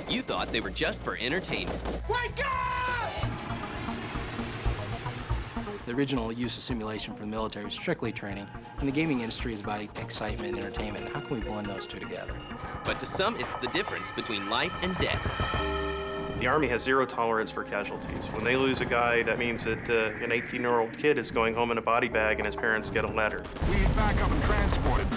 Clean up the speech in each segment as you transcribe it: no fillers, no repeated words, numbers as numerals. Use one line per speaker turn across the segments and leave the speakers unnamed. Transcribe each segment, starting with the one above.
You thought they were just for entertainment.
Wake up!
The original use of simulation for the military was strictly training, and the gaming industry is about excitement and entertainment. How can we blend those two together?
But to some, it's the difference between life and death.
The Army has zero tolerance for casualties. When they lose a guy, that means that an 18-year-old kid is going home in a body bag and his parents get a letter.
We need backup and transport it.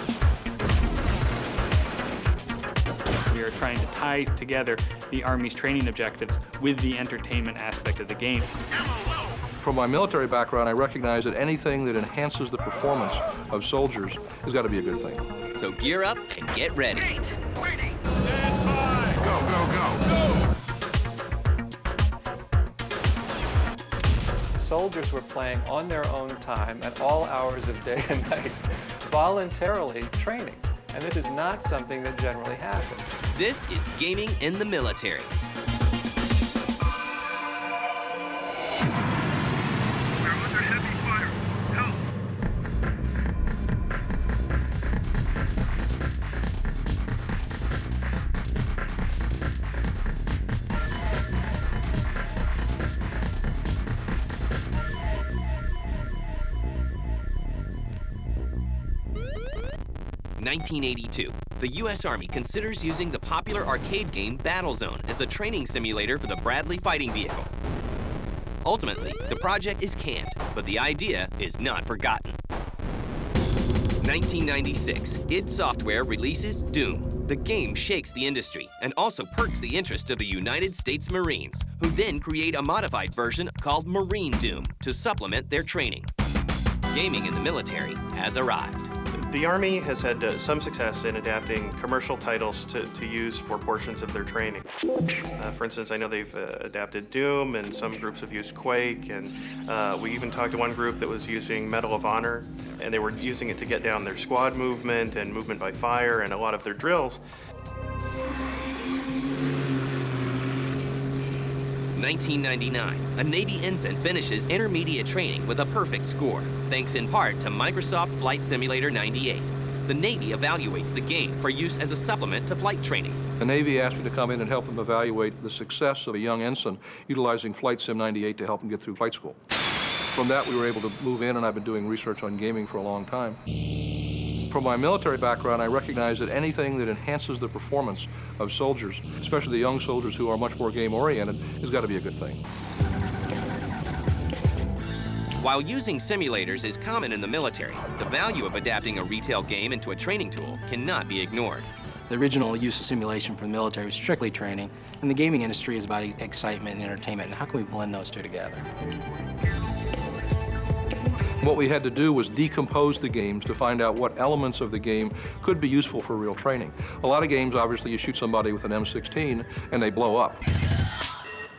We are trying to tie together the Army's training objectives with the entertainment aspect of the game.
From my military background, I recognize that anything that enhances the performance of soldiers has got to be a good thing.
So gear up and get ready.
Stand by! Go, go, go!
Soldiers were playing on their own time at all hours of day and night, voluntarily training. And this is not something that generally happens.
This is gaming in the military. 1982, the U.S. Army considers using the popular arcade game Battlezone as a training simulator for the Bradley fighting vehicle. Ultimately, the project is canned, but the idea is not forgotten. 1996, id Software releases Doom. The game shakes the industry and also perks the interest of the United States Marines, who then create a modified version called Marine Doom to supplement their training. Gaming in the military has arrived.
The Army has had some success in adapting commercial titles to use for portions of their training. For instance, I know they've adapted Doom, and some groups have used Quake, and we even talked to one group that was using Medal of Honor, and they were using it to get down their squad movement and movement by fire and a lot of their drills.
1999, a Navy ensign finishes intermediate training with a perfect score, thanks in part to Microsoft Flight Simulator 98. The Navy evaluates the game for use as a supplement to flight training.
The Navy asked me to come in and help them evaluate the success of a young ensign utilizing Flight Sim 98 to help him get through flight school. From that, we were able to move in, and I've been doing research on gaming for a long time. From my military background, I recognize that anything that enhances the performance of soldiers, especially the young soldiers who are much more game-oriented, has got to be a good thing.
While using simulators is common in the military, the value of adapting a retail game into a training tool cannot be ignored.
The original use of simulation for the military was strictly training, and the gaming industry is about excitement and entertainment. And how can we blend those two together?
What we had to do was decompose the games to find out what elements of the game could be useful for real training. A lot of games, obviously, you shoot somebody with an M16 and they blow up.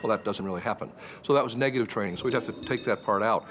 Well, that doesn't really happen. So that was negative training, so we'd have to take that part out.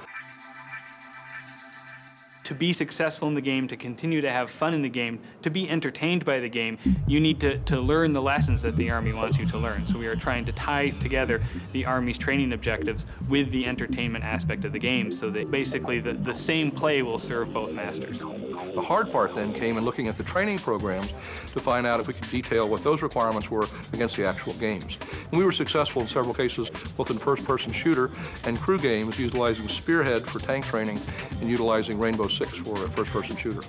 To be successful in the game, to continue to have fun in the game, to be entertained by the game, you need to learn the lessons that the Army wants you to learn. So we are trying to tie together the Army's training objectives with the entertainment aspect of the game, so that basically the same play will serve both masters.
The hard part then came in looking at the training programs to find out if we could detail what those requirements were against the actual games. And we were successful in several cases, both in first-person shooter and crew games, utilizing Spearhead for tank training and utilizing Rainbow Six for a first-person shooter.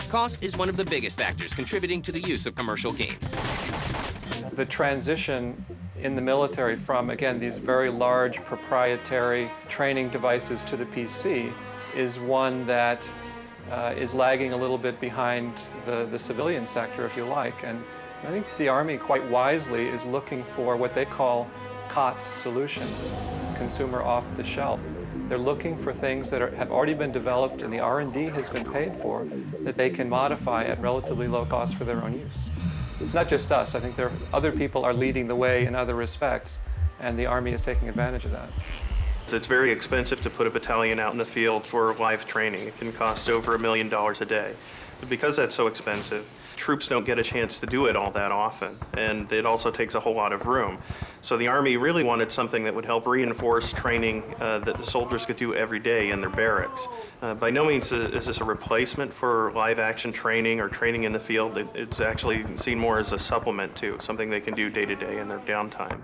Cost is one of the biggest factors contributing to the use of commercial games.
The transition in the military from, again, these very large proprietary training devices to the PC is one that is lagging a little bit behind the civilian sector, if you like. And I think the Army, quite wisely, is looking for what they call COTS solutions, consumer off-the-shelf. They're looking for things that have already been developed and the R&D has been paid for that they can modify at relatively low cost for their own use. It's not just us. I think other people are leading the way in other respects, and the Army is taking advantage of that.
It's very expensive to put a battalion out in the field for live training. It can cost over $1 million a day. But because that's so expensive, troops don't get a chance to do it all that often, and it also takes a whole lot of room. So the Army really wanted something that would help reinforce training that the soldiers could do every day in their barracks. By no means is this a replacement for live action training or training in the field. It's actually seen more as a supplement to something they can do day to day in their downtime.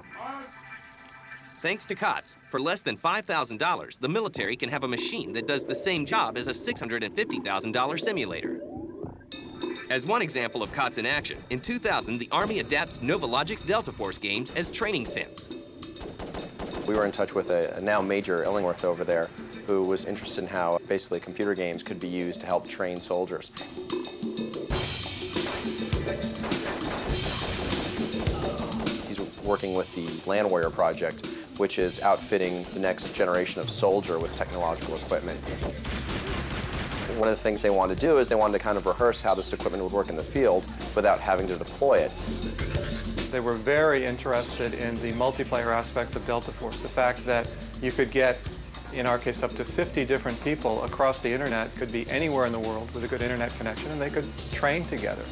Thanks to COTS, for less than $5,000, the military can have a machine that does the same job as a $650,000 simulator. As one example of COTS in action, in 2000, the Army adapts Novologic's Delta Force games as training sims.
We were in touch with a now Major Illingworth over there who was interested in how basically computer games could be used to help train soldiers. He's working with the Land Warrior Project, which is outfitting the next generation of soldier with technological equipment. One of the things they wanted to do is they wanted to kind of rehearse how this equipment would work in the field without having to deploy it.
They were very interested in the multiplayer aspects of Delta Force. The fact that you could get, in our case, up to 50 different people across the internet, could be anywhere in the world with a good internet connection, and they could train together.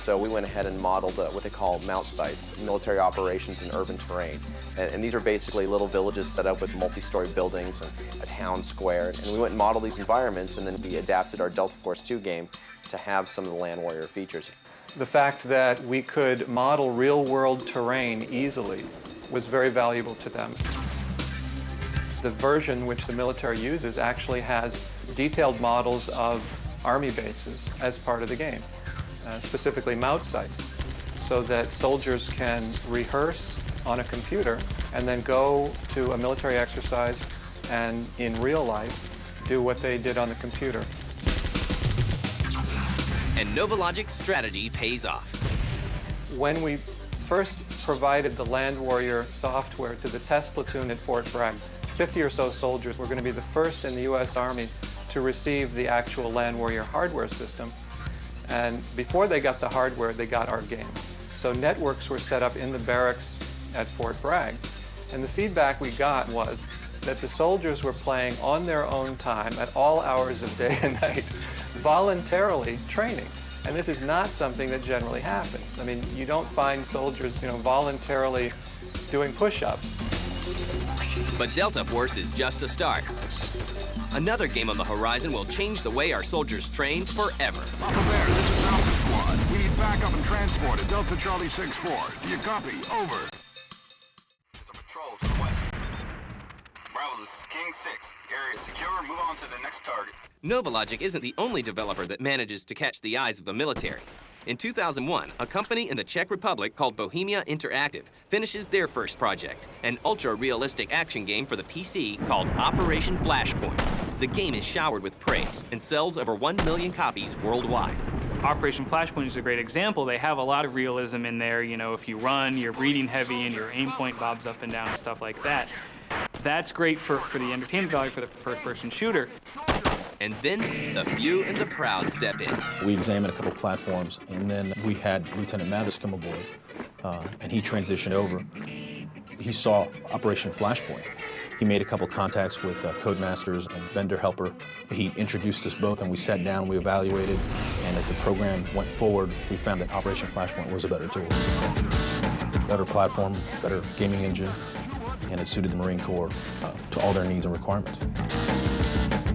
So we went ahead and modeled what they call mount sites, military operations in urban terrain. And these are basically little villages set up with multi-story buildings and a town square. And we went and modeled these environments, and then we adapted our Delta Force 2 game to have some of the Land Warrior features.
The fact that we could model real-world terrain easily was very valuable to them. The version which the military uses actually has detailed models of Army bases as part of the game. Specifically mount sites, so that soldiers can rehearse on a computer and then go to a military exercise and in real life do what they did on the computer.
And Novologic's strategy pays off.
When we first provided the Land Warrior software to the test platoon at Fort Bragg, 50 or so soldiers were going to be the first in the U.S. Army to receive the actual Land Warrior hardware system. And before they got the hardware, they got our game. So networks were set up in the barracks at Fort Bragg. And the feedback we got was that the soldiers were playing on their own time at all hours of day and night, voluntarily training. And this is not something that generally happens. I mean, you don't find soldiers, voluntarily doing push-ups.
But Delta Force is just a start. Another game on the horizon will change the way our soldiers train forever.
Papa Bear, this is Alpha Squad. We need backup and transport at Delta Charlie 6-4. Do you copy? Over.
There's a patrol to the west. Bravo, this is King 6. Area secure. Move on to the next target.
Novologic isn't the only developer that manages to catch the eyes of the military. In 2001, a company in the Czech Republic called Bohemia Interactive finishes their first project, an ultra-realistic action game for the PC called Operation Flashpoint. The game is showered with praise and sells over 1 million copies worldwide.
Operation Flashpoint is a great example. They have a lot of realism in there. If you run, you're breathing heavy and your aim point bobs up and down and stuff like that. That's great for the entertainment value for the first-person shooter.
And then the few and the proud step in.
We examined a couple platforms, and then we had Lieutenant Mathis come aboard, and he transitioned over. He saw Operation Flashpoint. He made a couple contacts with Codemasters and Vendor Helper. He introduced us both, and we sat down, we evaluated, and as the program went forward, we found that Operation Flashpoint was a better tool. Better platform, better gaming engine, and it suited the Marine Corps to all their needs and requirements.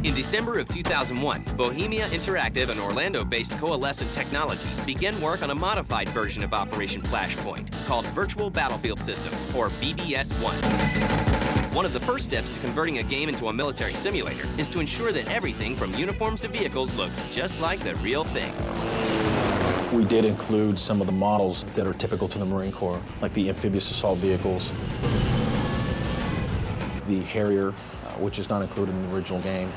In December of 2001, Bohemia Interactive and Orlando-based Coalescent Technologies began work on a modified version of Operation Flashpoint called Virtual Battlefield Systems, or VBS-1. One of the first steps to converting a game into a military simulator is to ensure that everything from uniforms to vehicles looks just like the real thing.
We did include some of the models that are typical to the Marine Corps, like the amphibious assault vehicles, the Harrier, which is not included in the original game,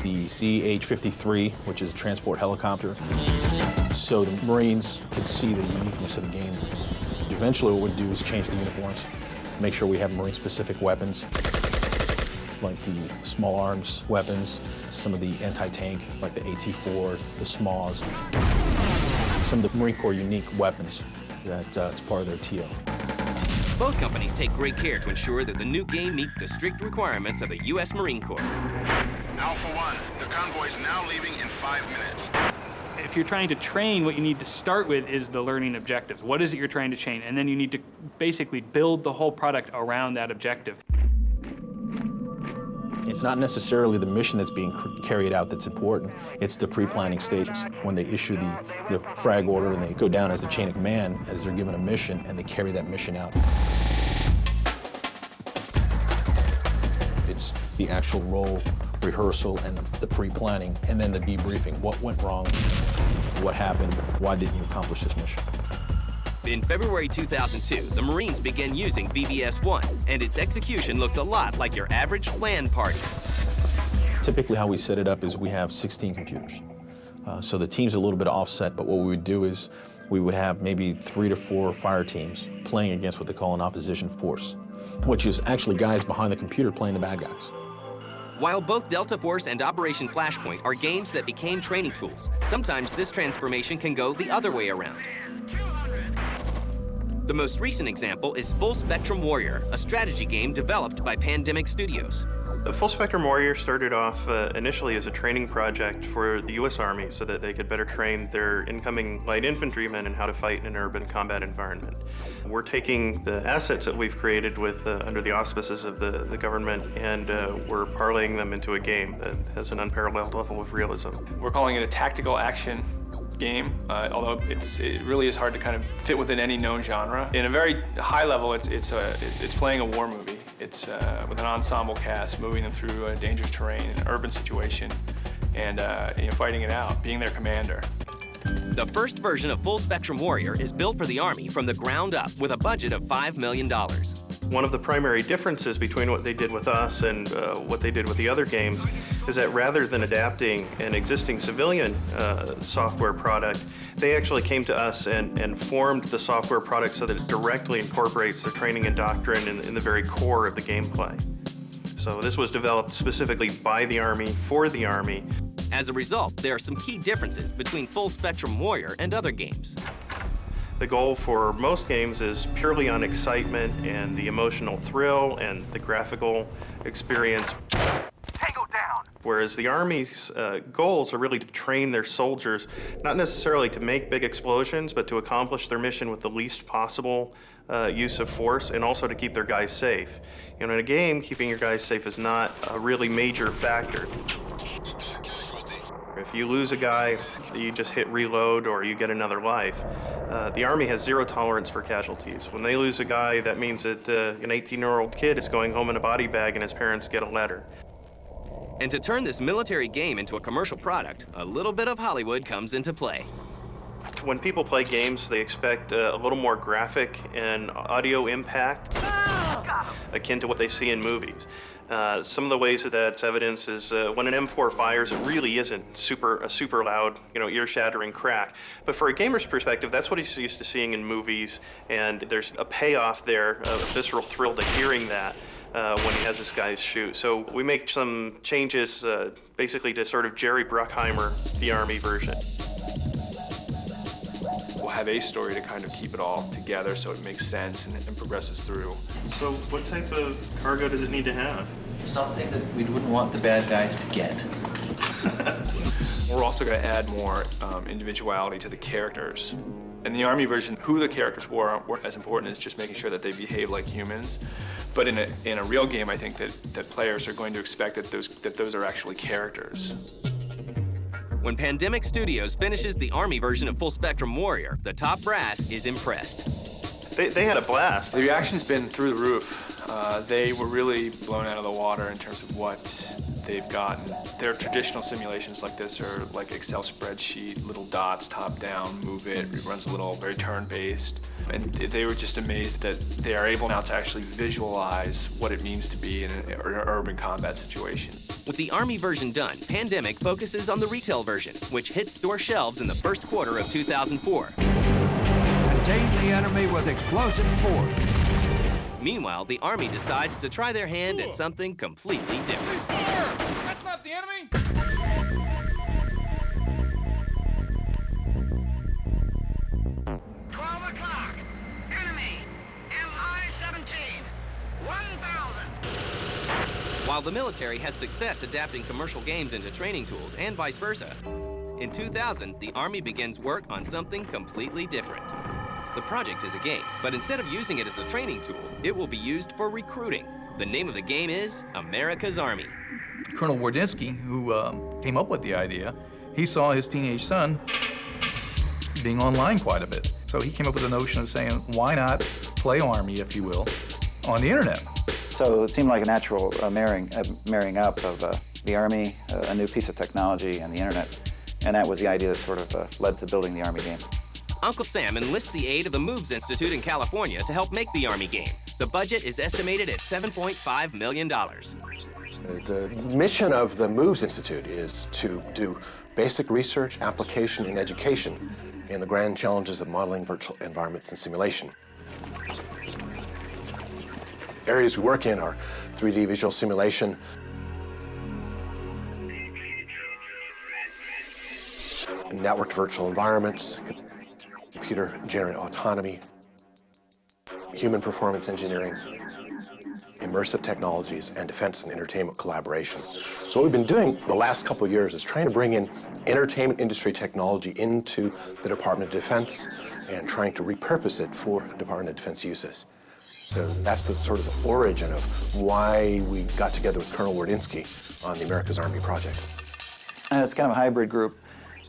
the CH-53, which is a transport helicopter, so the Marines could see the uniqueness of the game. Eventually what we'd do is change the uniforms, make sure we have Marine-specific weapons, like the small arms weapons, some of the anti-tank, like the AT-4, the SMAWs, some of the Marine Corps unique weapons that it's part of their TO.
Both companies take great care to ensure that the new game meets the strict requirements of the U.S. Marine Corps.
Alpha 1, the convoy is now leaving in 5
5 minutes.
If you're trying to train, what you need to start with is the learning objectives. What is it you're trying to train? And then you need to basically build the whole product around that objective.
It's not necessarily the mission that's being carried out that's important. It's the pre-planning stages. When they issue the frag order and they go down as the chain of command as they're given a mission and they carry that mission out. It's the actual role rehearsal and the pre-planning and then the debriefing. What went wrong? What happened? Why didn't you accomplish this mission?
In February 2002, the Marines began using VBS-1, and its execution looks a lot like your average LAN party.
Typically how we set it up is we have 16 computers. So the team's a little bit offset, but what we would do is we would have maybe 3 to 4 fire teams playing against what they call an opposition force, which is actually guys behind the computer playing the bad guys.
While both Delta Force and Operation Flashpoint are games that became training tools, sometimes this transformation can go the other way around. The most recent example is Full Spectrum Warrior, a strategy game developed by Pandemic Studios.
The Full Spectrum Warrior started off initially as a training project for the U.S. Army so that they could better train their incoming light infantrymen in how to fight in an urban combat environment. We're taking the assets that we've created with under the auspices of the government and we're parlaying them into a game that has an unparalleled level of realism.
We're calling it a tactical action game, although it really is hard to kind of fit within any known genre. In a very high level, it's playing a war movie. It's with an ensemble cast, moving them through a dangerous terrain, an urban situation, and fighting it out, being their commander.
The first version of Full Spectrum Warrior is built for the Army from the ground up with a budget of $5 million.
One of the primary differences between what they did with us and what they did with the other games is that rather than adapting an existing civilian software product, they actually came to us and formed the software product so that it directly incorporates the training and doctrine in the very core of the gameplay. So this was developed specifically by the Army, for the Army.
As a result, there are some key differences between Full Spectrum Warrior and other games.
The goal for most games is purely on excitement and the emotional thrill and the graphical experience.
Tango down!
Whereas the Army's goals are really to train their soldiers, not necessarily to make big explosions, but to accomplish their mission with the least possible use of force and also to keep their guys safe. You know, in a game, keeping your guys safe is not a really major factor. If you lose a guy, you just hit reload or you get another life. The Army has zero tolerance for casualties. When they lose a guy, that means that an 18-year-old kid is going home in a body bag and his parents get a letter.
And to turn this military game into a commercial product, a little bit of Hollywood comes into play.
When people play games, they expect a little more graphic and audio impact, akin to what they see in movies. Some of the ways that that's evidence is when an M4 fires, it really isn't a super loud, ear-shattering crack. But for a gamer's perspective, that's what he's used to seeing in movies, and there's a payoff there, a visceral thrill to hearing that when he has his guys shoot. So we make some changes basically to sort of Jerry Bruckheimer, the Army version.
We'll have a story to kind of keep it all together so it makes sense and progresses through.
So what type of cargo does it need to have?
Something that we wouldn't want the bad guys to get.
We're also going to add more individuality to the characters. In the Army version, who the characters weren't as important as just making sure that they behave like humans. But in a real game, I think that players are going to expect that those are actually characters.
When Pandemic Studios finishes the Army version of Full Spectrum Warrior, the top brass is impressed.
They had a blast.
The reaction's been through the roof. They were really blown out of the water in terms of what they've gotten. Their traditional simulations like this are like Excel spreadsheet, little dots, top down, move it runs a little, very turn-based. And they were just amazed that they are able now to actually visualize what it means to be in an urban combat situation.
With the Army version done, Pandemic focuses on the retail version, which hits store shelves in the first quarter of 2004.
Contain the enemy with explosive force.
Meanwhile, the Army decides to try their hand at something completely different.
Sir, that's not the enemy!
12 o'clock. Enemy. MI-17. 1,000.
While the military has success adapting commercial games into training tools and vice versa, In 2000, the Army begins work on something completely different. The project is a game, but instead of using it as a training tool, it will be used for recruiting. The name of the game is America's Army.
Colonel Wardinsky, who came up with the idea, he saw his teenage son being online quite a bit. So he came up with the notion of saying, why not play Army, if you will, on the internet?
So it seemed like a natural marrying up of the Army, a new piece of technology, and the internet. And that was the idea that sort of led to building the Army game.
Uncle Sam enlists the aid of the Moves Institute in California to help make the Army game. The budget is estimated at $7.5 million.
The mission of the Moves Institute is to do basic research, application, and education in the grand challenges of modeling virtual environments and simulation. Areas we work in are 3D visual simulation, networked virtual environments, computer-generated autonomy, human performance engineering, immersive technologies, and defense and entertainment collaboration. So what we've been doing the last couple of years is trying to bring in entertainment industry technology into the Department of Defense and trying to repurpose it for Department of Defense uses. So that's the sort of the origin of why we got together with Colonel Wardinsky on the America's Army project.
It's kind of a hybrid group.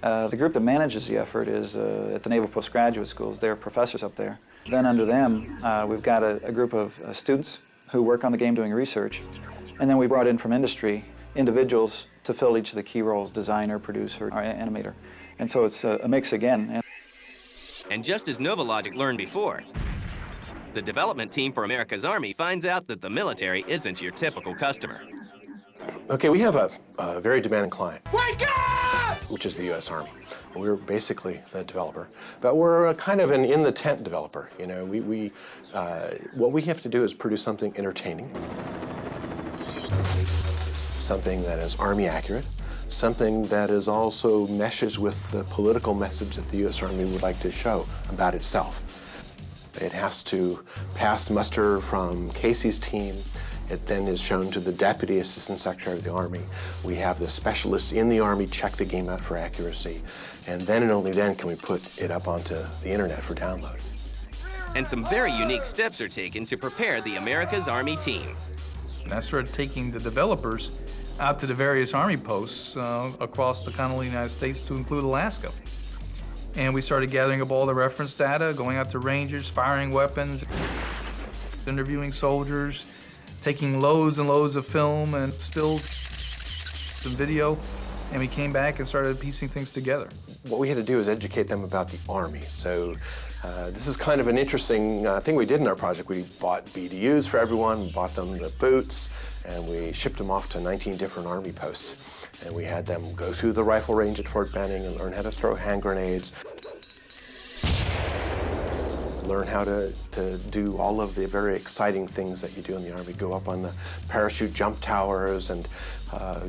The group that manages the effort is at the Naval Postgraduate Schools. They're professors up there. Then under them, we've got a group of students who work on the game doing research. And then we brought in from industry individuals to fill each of the key roles, designer, producer, or animator. And so it's a mix again.
And just as NovaLogic learned before, the development team for America's Army finds out that the military isn't your typical customer.
Okay, we have a very demanding client.
Wake up!
Which is the U.S. Army. We're basically the developer, but we're kind of an in-the-tent developer. You know, what we have to do is produce something entertaining, something that is Army accurate, something that is also meshes with the political message that the U.S. Army would like to show about itself. It has to pass muster from Casey's team. It then is shown to the Deputy Assistant Secretary of the Army. We have the specialists in the Army check the game out for accuracy. And then and only then can we put it up onto the internet for download.
And some very unique steps are taken to prepare the America's Army team.
And I started taking the developers out to the various Army posts across the continental United States to include Alaska. And we started gathering up all the reference data, going out to rangers, firing weapons, interviewing soldiers, taking loads and loads of film and stills and video, and we came back and started piecing things together.
What we had to do is educate them about the Army. So this is kind of an interesting thing we did in our project. We bought BDUs for everyone, we bought them the boots, and we shipped them off to 19 different Army posts. And we had them go through the rifle range at Fort Benning and learn how to throw hand grenades, learn how to do all of the very exciting things that you do in the Army, go up on the parachute jump towers and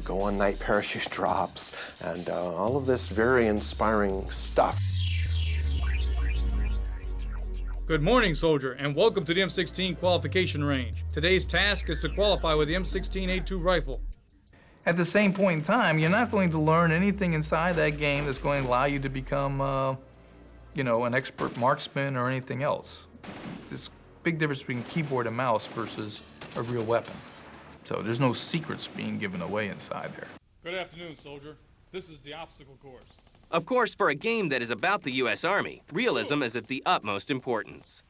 go on night parachute drops, and all of this very inspiring stuff.
Good morning, soldier, and welcome to the M16 qualification range. Today's task is to qualify with the M16A2 rifle.
At the same point in time, you're not going to learn anything inside that game that's going to allow you to become you know, an expert marksman or anything else. There's a big difference between keyboard and mouse versus a real weapon. So there's no secrets being given away inside there.
Good afternoon, soldier. This is the obstacle course.
Of course, for a game that is about the U.S. Army, realism is of the utmost importance.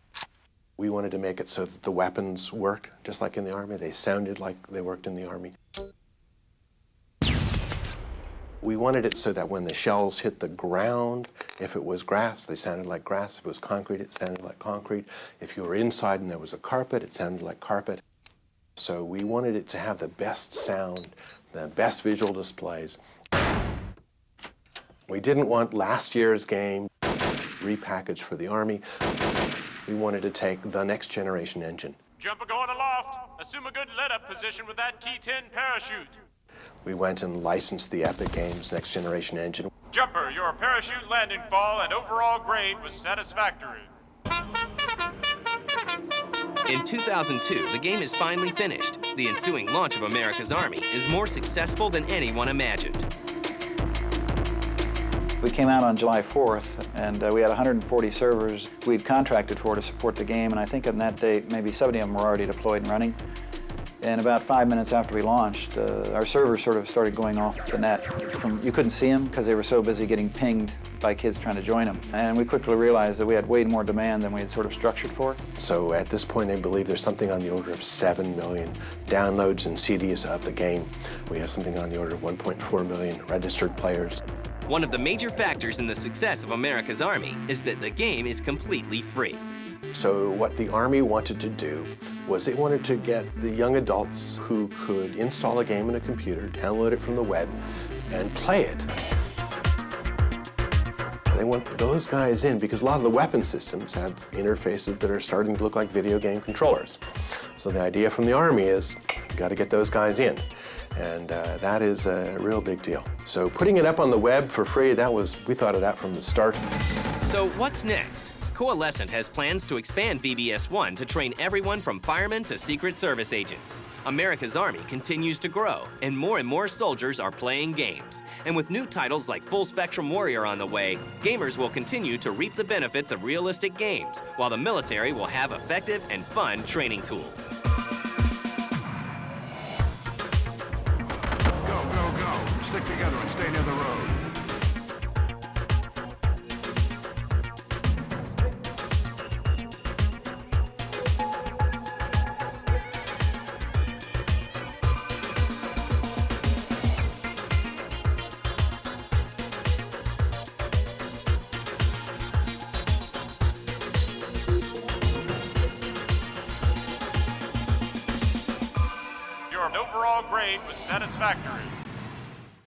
We wanted to make it so that the weapons work just like in the Army. They sounded like they worked in the Army. We wanted it so that when the shells hit the ground, if it was grass, they sounded like grass. If it was concrete, it sounded like concrete. If you were inside and there was a carpet, it sounded like carpet. So we wanted it to have the best sound, the best visual displays. We didn't want last year's game repackaged for the Army. We wanted to take the next generation engine.
Jumper going aloft. Assume a good let-up position with that T-10 parachute.
We went and licensed the Epic Games Next Generation engine.
Jumper, your parachute landing fall and overall grade was satisfactory.
In 2002, the game is finally finished. The ensuing launch of America's Army is more successful than anyone imagined.
We came out on July 4th, and we had 140 servers we'd contracted for to support the game, and I think on that date, maybe 70 of them were already deployed and running. And about 5 minutes after we launched, our servers sort of started going off the net. You couldn't see them because they were so busy getting pinged by kids trying to join them. And we quickly realized that we had way more demand than we had sort of structured for.
So at this point, I believe there's something on the order of 7 million downloads and CDs of the game. We have something on the order of 1.4 million registered players.
One of the major factors in the success of America's Army is that the game is completely free.
So what the Army wanted to do was they wanted to get the young adults who could install a game on a computer, download it from the web, and play it. They want those guys in because a lot of the weapon systems have interfaces that are starting to look like video game controllers. So the idea from the Army is, you got to get those guys in. And that is a real big deal. So putting it up on the web for free, we thought of that from the start.
So what's next? Coalescent has plans to expand VBS-1 to train everyone from firemen to Secret Service agents. America's Army continues to grow, and more soldiers are playing games. And with new titles like Full Spectrum Warrior on the way, gamers will continue to reap the benefits of realistic games, while the military will have effective and fun training tools.
Go, go, go. Stick together and stay near the road.
Your overall grade was satisfactory.